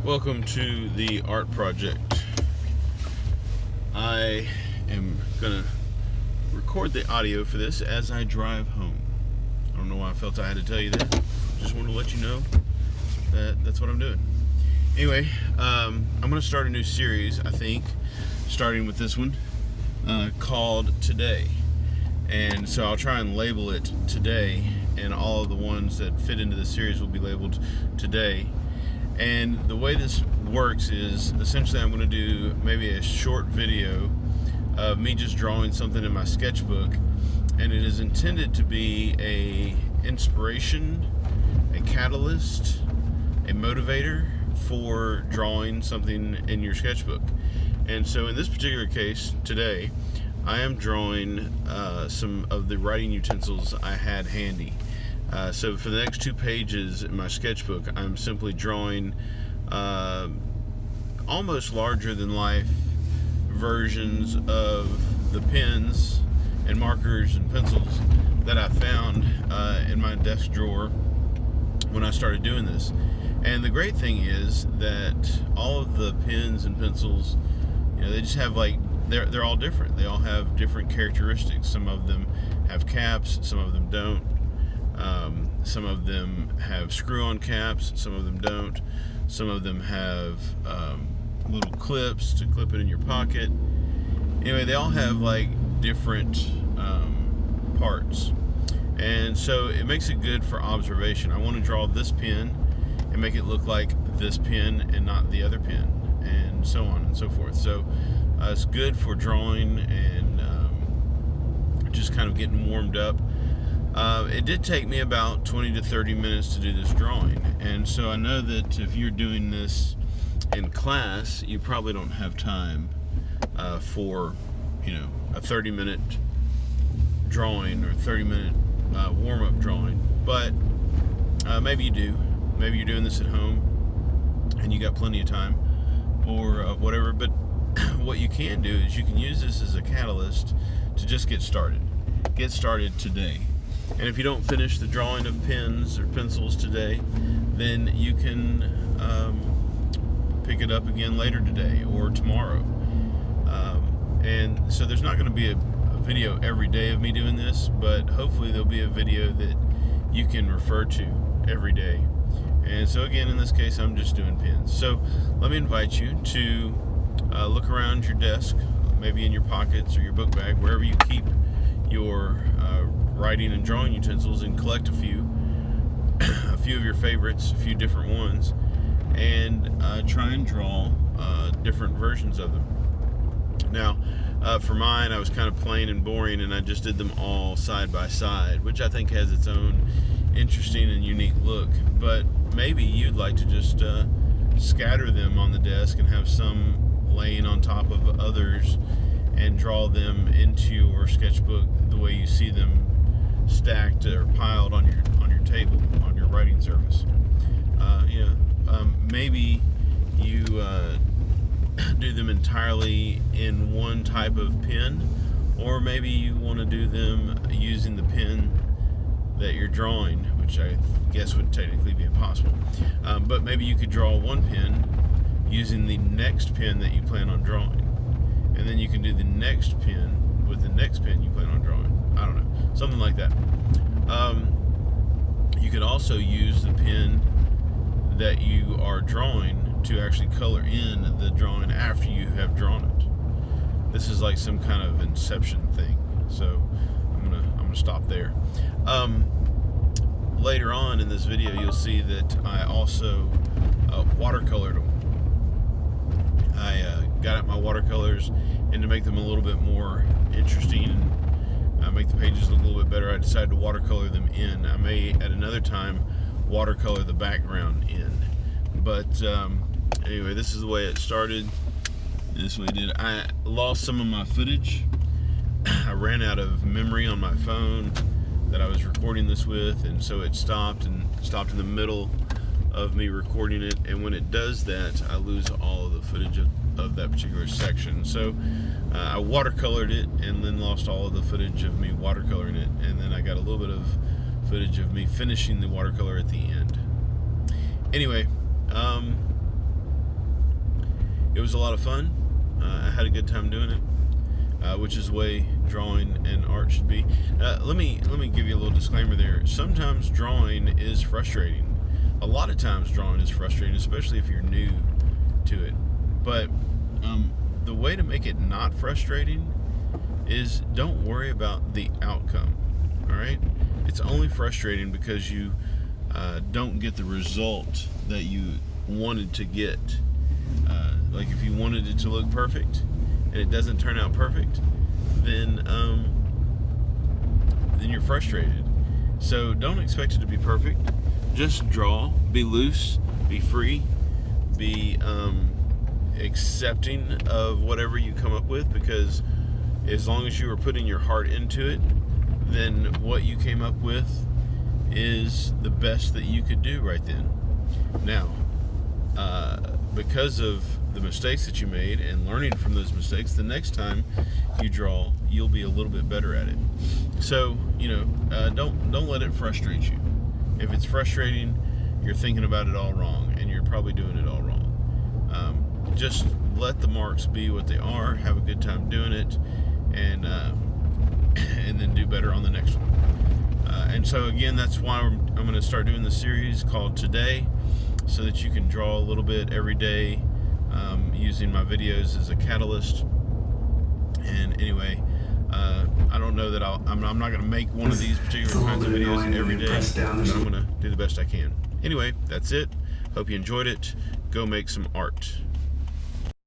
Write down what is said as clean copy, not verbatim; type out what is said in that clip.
Welcome to the art project. I am gonna record the audio for this as I drive home. I don't know why I felt I had to tell you that. Just wanted to let you know that that's what I'm doing. Anyway, I'm gonna start a new series, I think, starting with this one, called Today. And so I'll try and label it Today, and all of the ones that fit into the series will be labeled Today. And the way this works is essentially I'm going to do maybe a short video of me just drawing something in my sketchbook, and it is intended to be a inspiration, a catalyst, a motivator for drawing something in your sketchbook. And so in this particular case today, I am drawing some of the writing utensils I had handy. So for the next 2 pages in my sketchbook, I'm simply drawing almost larger than life versions of the pens and markers and pencils that I found in my desk drawer when I started doing this. And the great thing is that all of the pens and pencils, they just have they're all different. They all have different characteristics. Some of them have caps, some of them don't. Some of them have screw-on caps, some of them don't. Some of them have little clips to clip it in your pocket. Anyway, they all have different parts. And so it makes it good for observation. I want to draw this pen and make it look like this pen and not the other pen, and so on and so forth. So it's good for drawing and just kind of getting warmed up. It did take me about 20 to 30 minutes to do this drawing, and so I know that if you're doing this in class, you probably don't have time for a 30-minute drawing or 30-minute warm-up drawing, but maybe you do. Maybe you're doing this at home and you got plenty of time or whatever. But what you can do is you can use this as a catalyst to just get started today. And if you don't finish the drawing of pens or pencils today, then you can pick it up again later today or tomorrow. And so there's not going to be a video every day of me doing this, but hopefully there'll be a video that you can refer to every day. And so again, in this case, I'm just doing pens. So let me invite you to look around your desk, maybe in your pockets or your book bag, wherever you keep your writing and drawing utensils, and collect a few of your favorites, a few different ones, and try and draw different versions of them. Now, for mine, I was kind of plain and boring, and I just did them all side by side, which I think has its own interesting and unique look. But maybe you'd like to just scatter them on the desk and have some laying on top of others and draw them into your sketchbook the way you see them stacked or piled on your table, on your writing surface. Maybe you do them entirely in one type of pen, or maybe you want to do them using the pen that you're drawing, which I guess would technically be impossible. But maybe you could draw one pen using the next pen that you plan on drawing, and then you can do the next pen with the next pen you plan on drawing. I don't know, something like that. You could also use the pen that you are drawing to actually color in the drawing after you have drawn it. This is like some kind of inception thing. So I'm gonna stop there. Later on in this video, you'll see that I also watercolored them. I got out my watercolors, and to make them a little bit more interesting and make the pages look a little bit better, I decided to watercolor them in. I may at another time watercolor the background in, but anyway, this is the way it started. This way it did. I lost some of my footage. I ran out of memory on my phone that I was recording this with, and so it stopped in the middle of me recording it, and when it does that, I lose all of the footage of that particular section. So I watercolored it and then lost all of the footage of me watercoloring it, and then I got a little bit of footage of me finishing the watercolor at the end. Anyway, it was a lot of fun. I had a good time doing it, which is the way drawing and art should be. Let me give you a little disclaimer there. Sometimes drawing is frustrating. A lot of times drawing is frustrating, especially if you're new to it. But the way to make it not frustrating is don't worry about the outcome. All right? It's only frustrating because you don't get the result that you wanted to get. Like if you wanted it to look perfect and it doesn't turn out perfect, then you're frustrated. So don't expect it to be perfect. Just draw, be loose, be free, be accepting of whatever you come up with, because as long as you are putting your heart into it, then what you came up with is the best that you could do right then. Now, because of the mistakes that you made and learning from those mistakes, the next time you draw, you'll be a little bit better at it. So, don't let it frustrate you. If it's frustrating, you're thinking about it all wrong, and you're probably doing it all wrong. Just let the marks be what they are, have a good time doing it, and then do better on the next one. And so again, that's why I'm going to start doing the series called Today, so that you can draw a little bit every day, using my videos as a catalyst. And anyway, I don't know that I'm not going to make one of these particular kinds of videos every day, but I'm going to do the best I can. Anyway, that's it. Hope you enjoyed it. Go make some art.